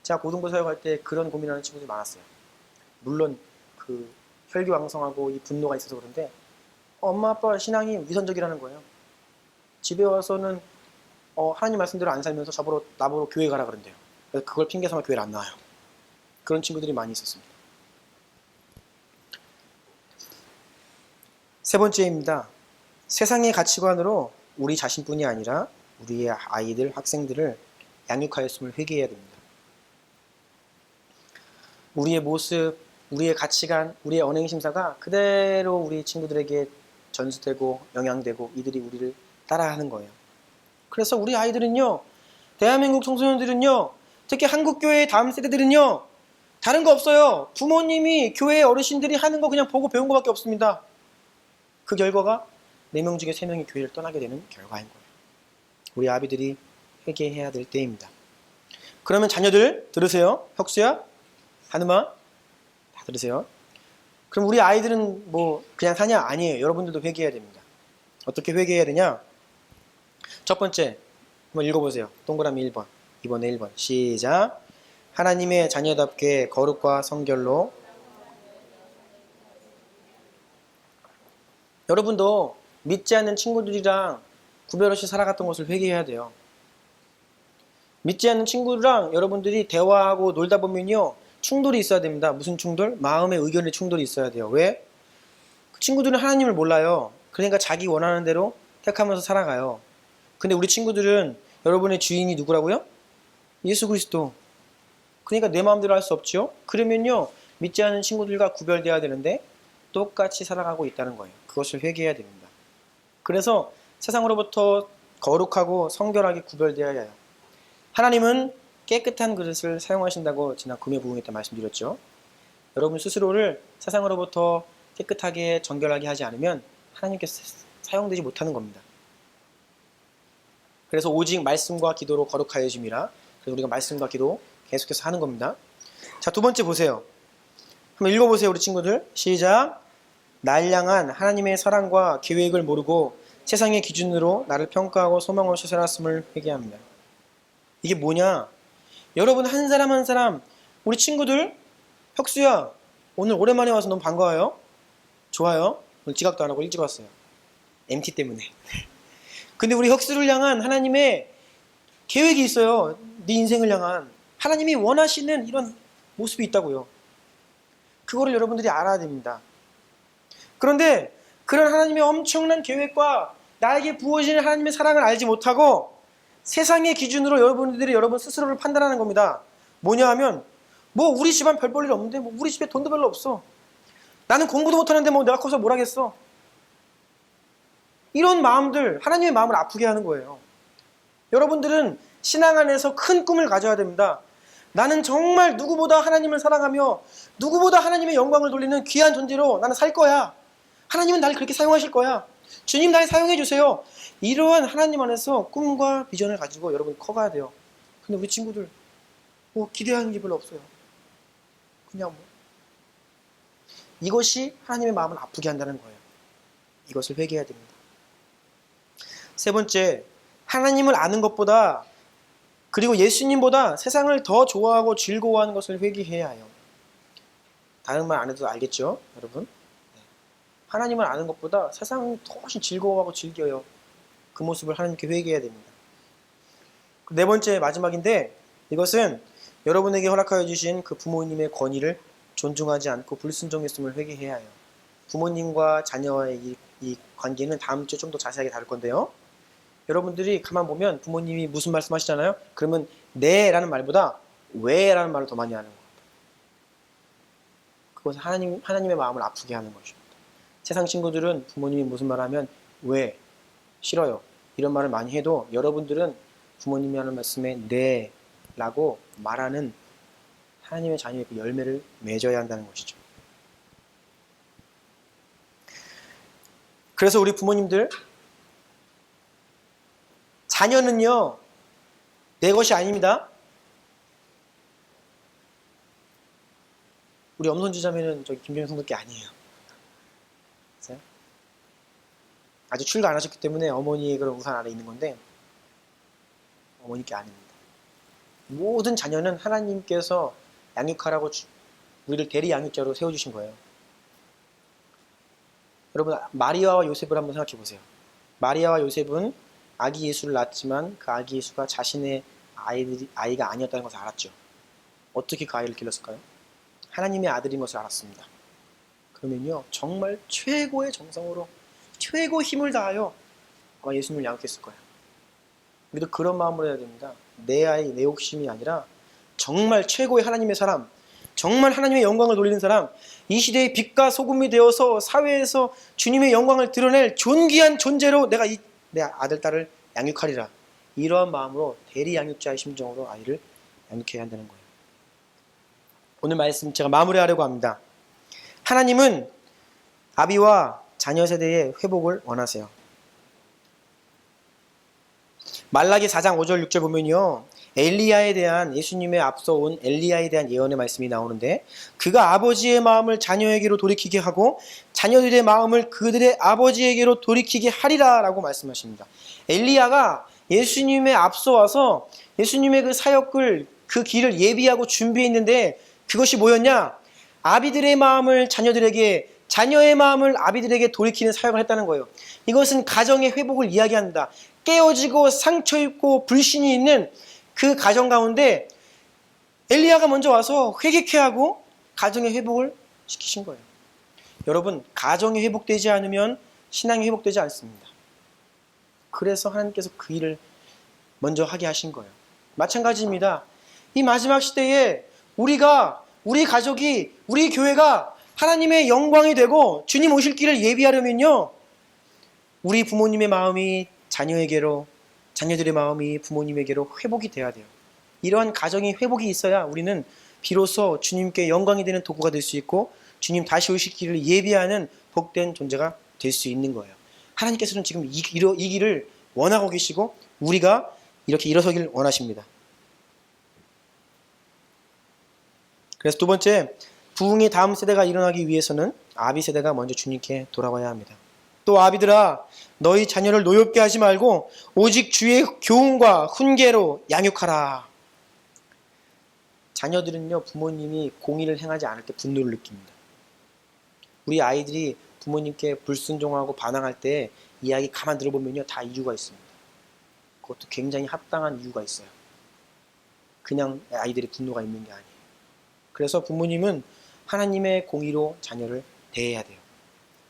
제가 고등부 사역할 때 그런 고민하는 친구들이 많았어요. 물론 그 혈기왕성하고 이 분노가 있어서 그런데 엄마 아빠 신앙이 위선적이라는 거예요. 집에 와서는 하나님 말씀대로 안 살면서 나보러 교회 가라 그런대요. 그래서 그걸 핑계 삼아 교회를 안 나와요. 그런 친구들이 많이 있었습니다. 세 번째입니다. 세상의 가치관으로 우리 자신뿐이 아니라 우리의 아이들, 학생들을 양육하였음을 회개해야 됩니다. 우리의 모습, 우리의 가치관, 우리의 언행심사가 그대로 우리 친구들에게 전수되고 영향되고 이들이 우리를 따라하는 거예요. 그래서 우리 아이들은요, 대한민국 청소년들은요, 특히 한국교회의 다음 세대들은요, 다른 거 없어요. 부모님이 교회 어르신들이 하는 거 그냥 보고 배운 거밖에 없습니다. 그 결과가 4명 중에 3명이 교회를 떠나게 되는 결과인 거예요. 우리 아비들이 회개해야 될 때입니다. 그러면 자녀들 들으세요. 혁수야, 한우마, 들으세요. 그럼 우리 아이들은 뭐 그냥 사냐? 아니에요. 여러분들도 회개해야 됩니다. 어떻게 회개해야 되냐? 첫 번째, 한번 읽어보세요. 동그라미 1번, 2번에 1번. 시작. 하나님의 자녀답게 거룩과 성결로. 여러분도 믿지 않는 친구들이랑 구별 없이 살아갔던 것을 회개해야 돼요. 믿지 않는 친구랑 여러분들이 대화하고 놀다 보면요, 충돌이 있어야 됩니다. 무슨 충돌? 마음의 의견의 충돌이 있어야 돼요. 왜? 그 친구들은 하나님을 몰라요. 그러니까 자기 원하는 대로 택하면서 살아가요. 근데 우리 친구들은 여러분의 주인이 누구라고요? 예수 그리스도. 그러니까 내 마음대로 할 수 없죠. 그러면요, 믿지 않는 친구들과 구별돼야 되는데 똑같이 살아가고 있다는 거예요. 그것을 회개해야 됩니다. 그래서 세상으로부터 거룩하고 성결하게 구별되어야 해요. 하나님은 깨끗한 그릇을 사용하신다고 지난 금요 부흥회 때 말씀드렸죠. 여러분 스스로를 세상으로부터 깨끗하게 정결하게 하지 않으면 하나님께 사용되지 못하는 겁니다. 그래서 오직 말씀과 기도로 거룩하여 줌이라. 그래서 우리가 말씀과 기도 계속해서 하는 겁니다. 자, 두 번째 보세요. 한번 읽어보세요, 우리 친구들. 시작. 날 향한 하나님의 사랑과 계획을 모르고 세상의 기준으로 나를 평가하고 소망 없이 살았음을 회개합니다. 이게 뭐냐? 여러분 한 사람 한 사람, 우리 친구들, 혁수야, 오늘 오랜만에 와서 너무 반가워요. 좋아요. 오늘 지각도 안 하고 일찍 왔어요. MT 때문에. 근데 우리 혁수를 향한 하나님의 계획이 있어요. 네 인생을 향한. 하나님이 원하시는 이런 모습이 있다고요. 그거를 여러분들이 알아야 됩니다. 그런데 그런 하나님의 엄청난 계획과 나에게 부어지는 하나님의 사랑을 알지 못하고 세상의 기준으로 여러분들이 여러분 스스로를 판단하는 겁니다. 뭐냐 하면, 뭐 우리 집안 별 볼 일 없는데, 뭐 우리 집에 돈도 별로 없어. 나는 공부도 못하는데 뭐 내가 커서 뭘 하겠어. 이런 마음들, 하나님의 마음을 아프게 하는 거예요. 여러분들은 신앙 안에서 큰 꿈을 가져야 됩니다. 나는 정말 누구보다 하나님을 사랑하며 누구보다 하나님의 영광을 돌리는 귀한 존재로 나는 살 거야. 하나님은 나를 그렇게 사용하실 거야. 주님 날 사용해 주세요. 이러한 하나님 안에서 꿈과 비전을 가지고 여러분이 커가야 돼요. 근데 우리 친구들 뭐 기대하는 게 별로 없어요. 그냥 뭐. 이것이 하나님의 마음을 아프게 한다는 거예요. 이것을 회개해야 됩니다. 세 번째, 하나님을 아는 것보다, 그리고 예수님보다 세상을 더 좋아하고 즐거워하는 것을 회개해야 해요. 다른 말 안 해도 알겠죠, 여러분? 하나님을 아는 것보다 세상을 더 훨씬 즐거워하고 즐겨요. 그 모습을 하나님께 회개해야 됩니다. 네 번째, 마지막인데, 이것은 여러분에게 허락하여 주신 그 부모님의 권위를 존중하지 않고 불순종했음을 회개해야 해요. 부모님과 자녀와의 이 관계는 다음 주에 좀 더 자세하게 다룰 건데요. 여러분들이 가만 보면 부모님이 무슨 말씀 하시잖아요. 그러면 네 라는 말보다 왜 라는 말을 더 많이 하는 겁니다. 그것은 하나님의 마음을 아프게 하는 것입니다. 세상 친구들은 부모님이 무슨 말 하면 왜? 싫어요. 이런 말을 많이 해도 여러분들은 부모님이 하는 말씀에 네 라고 말하는 하나님의 자녀의 그 열매를 맺어야 한다는 것이죠. 그래서 우리 부모님들, 자녀는요 내 것이 아닙니다. 우리 엄선주 자매는 저기 김정희 성도께 아니에요. 아직 출가 안 하셨기 때문에 어머니의 그런 우산 아래 있는 건데 어머니께 아닙니다. 모든 자녀는 하나님께서 양육하라고 우리를 대리 양육자로 세워주신 거예요. 여러분 마리아와 요셉을 한번 생각해 보세요. 마리아와 요셉은 아기 예수를 낳았지만 그 아기 예수가 자신의 아이가 아니었다는 것을 알았죠. 어떻게 그 아이를 길렀을까요? 하나님의 아들인 것을 알았습니다. 그러면요 정말 최고의 정성으로 최고 힘을 다하여 아마 예수님을 양육했을 거예요. 우리도 그런 마음으로 해야 됩니다. 내 아이, 내 욕심이 아니라 정말 최고의 하나님의 사람, 정말 하나님의 영광을 돌리는 사람, 이 시대의 빛과 소금이 되어서 사회에서 주님의 영광을 드러낼 존귀한 존재로 내가 내 아들, 딸을 양육하리라. 이러한 마음으로 대리 양육자의 심정으로 아이를 양육해야 한다는 거예요. 오늘 말씀 제가 마무리하려고 합니다. 하나님은 아비와 자녀 세대의 회복을 원하세요. 말라기 4장 5절 6절 보면요, 엘리야에 대한 예수님의 앞서 온 엘리야에 대한 예언의 말씀이 나오는데 그가 아버지의 마음을 자녀에게로 돌이키게 하고 자녀들의 마음을 그들의 아버지에게로 돌이키게 하리라 라고 말씀하십니다. 엘리야가 예수님의 앞서 와서 예수님의 그 사역을 그 길을 예비하고 준비했는데 그것이 뭐였냐? 아비들의 마음을 자녀들에게 자녀의 마음을 아비들에게 돌이키는 사역을 했다는 거예요. 이것은 가정의 회복을 이야기합니다. 깨어지고 상처 입고 불신이 있는 그 가정 가운데 엘리야가 먼저 와서 회개케 하고 가정의 회복을 시키신 거예요. 여러분, 가정이 회복되지 않으면 신앙이 회복되지 않습니다. 그래서 하나님께서 그 일을 먼저 하게 하신 거예요. 마찬가지입니다. 이 마지막 시대에 우리 가족이, 우리 교회가 하나님의 영광이 되고 주님 오실 길을 예비하려면요, 우리 부모님의 마음이 자녀에게로, 자녀들의 마음이 부모님에게로 회복이 돼야 돼요. 이러한 가정이 회복이 있어야 우리는 비로소 주님께 영광이 되는 도구가 될 수 있고 주님 다시 오실 길을 예비하는 복된 존재가 될 수 있는 거예요. 하나님께서는 지금 이 길을 원하고 계시고 우리가 이렇게 일어서길 원하십니다. 그래서 두 번째, 부흥의 다음 세대가 일어나기 위해서는 아비 세대가 먼저 주님께 돌아와야 합니다. 또 아비들아, 너희 자녀를 노엽게 하지 말고 오직 주의 교훈과 훈계로 양육하라. 자녀들은요, 부모님이 공의를 행하지 않을 때 분노를 느낍니다. 우리 아이들이 부모님께 불순종하고 반항할 때 이야기 가만 들어보면요, 다 이유가 있습니다. 그것도 굉장히 합당한 이유가 있어요. 그냥 아이들의 분노가 있는 게 아니에요. 그래서 부모님은 하나님의 공의로 자녀를 대해야 돼요.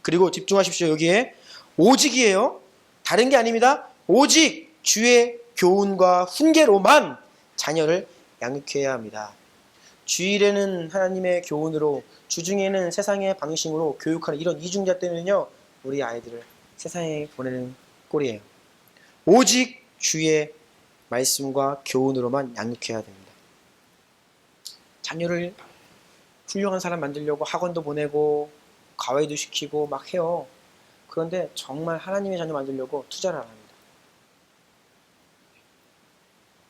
그리고 집중하십시오. 여기에 오직이에요. 다른 게 아닙니다. 오직 주의 교훈과 훈계로만 자녀를 양육해야 합니다. 주일에는 하나님의 교훈으로, 주중에는 세상의 방심으로 교육하는 이런 이중자 때문에요, 우리 아이들을 세상에 보내는 꼴이에요. 오직 주의 말씀과 교훈으로만 양육해야 됩니다. 자녀를 훌륭한 사람 만들려고 학원도 보내고 과외도 시키고 막 해요. 그런데 정말 하나님의 자녀 만들려고 투자를 안 합니다.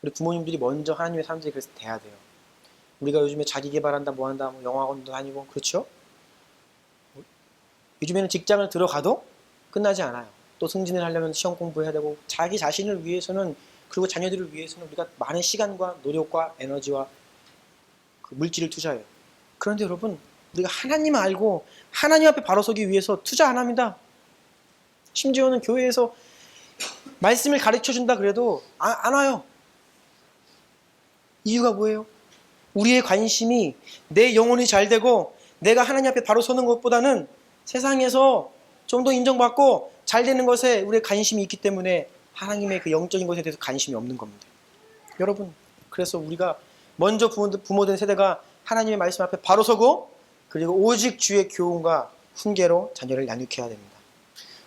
우리 부모님들이 먼저 하나님의 사람들이 그래서 돼야 돼요. 우리가 요즘에 자기 개발한다 뭐한다 뭐 영어학원도 다니고 그렇죠? 요즘에는 직장을 들어가도 끝나지 않아요. 또 승진을 하려면 시험 공부해야 되고 자기 자신을 위해서는, 그리고 자녀들을 위해서는 우리가 많은 시간과 노력과 에너지와 그 물질을 투자해요. 그런데 여러분, 우리가 하나님 알고 하나님 앞에 바로 서기 위해서 투자 안 합니다. 심지어는 교회에서 말씀을 가르쳐준다 그래도 안 와요. 이유가 뭐예요? 우리의 관심이 내 영혼이 잘 되고 내가 하나님 앞에 바로 서는 것보다는 세상에서 좀 더 인정받고 잘 되는 것에 우리의 관심이 있기 때문에 하나님의 그 영적인 것에 대해서 관심이 없는 겁니다. 여러분, 그래서 우리가 먼저 부모된 세대가 하나님의 말씀 앞에 바로 서고 그리고 오직 주의 교훈과 훈계로 자녀를 양육해야 됩니다.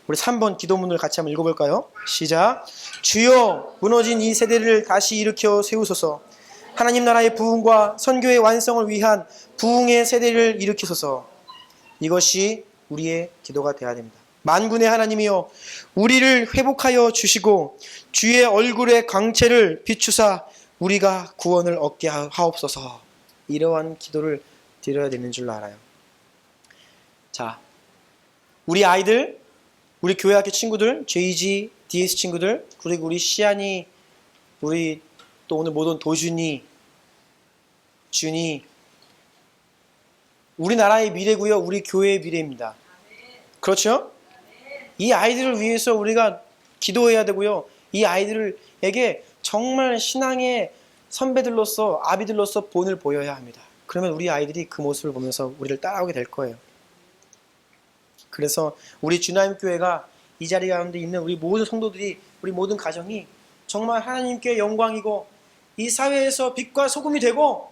우리 3번 기도문을 같이 한번 읽어볼까요? 시작. 주여, 무너진 이 세대를 다시 일으켜 세우소서. 하나님 나라의 부흥과 선교의 완성을 위한 부흥의 세대를 일으키소서. 이것이 우리의 기도가 되어야 됩니다. 만군의 하나님이여, 우리를 회복하여 주시고 주의 얼굴의 광채를 비추사 우리가 구원을 얻게 하옵소서. 이러한 기도를 드려야 되는 줄 알아요. 자, 우리 아이들, 우리 교회학교 친구들, JG, DS 친구들, 그리고 우리 시안이, 우리 또 오늘 못 온 도준이, 준이, 우리나라의 미래고요, 우리 교회의 미래입니다. 그렇죠? 이 아이들을 위해서 우리가 기도해야 되고요, 이 아이들에게 정말 신앙의 선배들로서, 아비들로서 본을 보여야 합니다. 그러면 우리 아이들이 그 모습을 보면서 우리를 따라오게 될 거예요. 그래서 우리 주나임 교회가 이 자리 가운데 있는 우리 모든 성도들이, 우리 모든 가정이 정말 하나님께 영광이고 이 사회에서 빛과 소금이 되고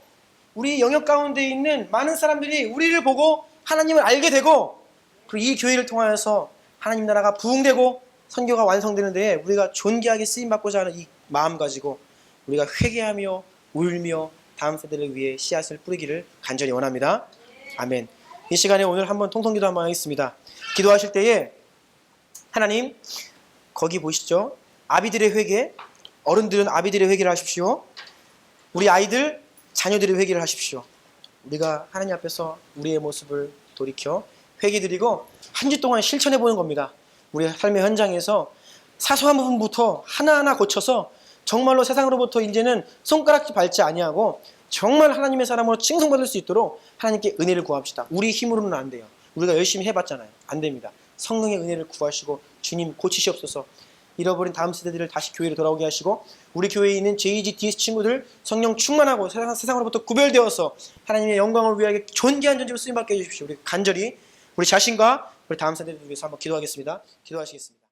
우리 영역 가운데 있는 많은 사람들이 우리를 보고 하나님을 알게 되고, 그리고 이 교회를 통하여서 하나님 나라가 부흥되고 선교가 완성되는 데에 우리가 존귀하게 쓰임받고자 하는 이 마음 가지고 우리가 회개하며 울며 다음 세대를 위해 씨앗을 뿌리기를 간절히 원합니다. 아멘. 이 시간에 오늘 한번 통성기도 한번 하겠습니다. 기도하실 때에 하나님, 거기 보시죠? 아비들의 회개, 어른들은 아비들의 회개를 하십시오. 우리 아이들, 자녀들이 회개를 하십시오. 우리가 하나님 앞에서 우리의 모습을 돌이켜 회개드리고 한 주 동안 실천해 보는 겁니다. 우리 삶의 현장에서 사소한 부분부터 하나하나 고쳐서 정말로 세상으로부터 이제는 손가락질 밟지 아니하고 정말 하나님의 사람으로 칭송받을 수 있도록 하나님께 은혜를 구합시다. 우리 힘으로는 안 돼요. 우리가 열심히 해봤잖아요. 안 됩니다. 성령의 은혜를 구하시고 주님 고치시옵소서. 잃어버린 다음 세대들을 다시 교회로 돌아오게 하시고 우리 교회에 있는 JG, DS 친구들 성령 충만하고 세상으로부터 구별되어서 하나님의 영광을 위하여 존귀한 존재로 쓰임받게 해주십시오. 우리 간절히 우리 자신과 우리 다음 세대들을 위해서 한번 기도하겠습니다. 기도하시겠습니다.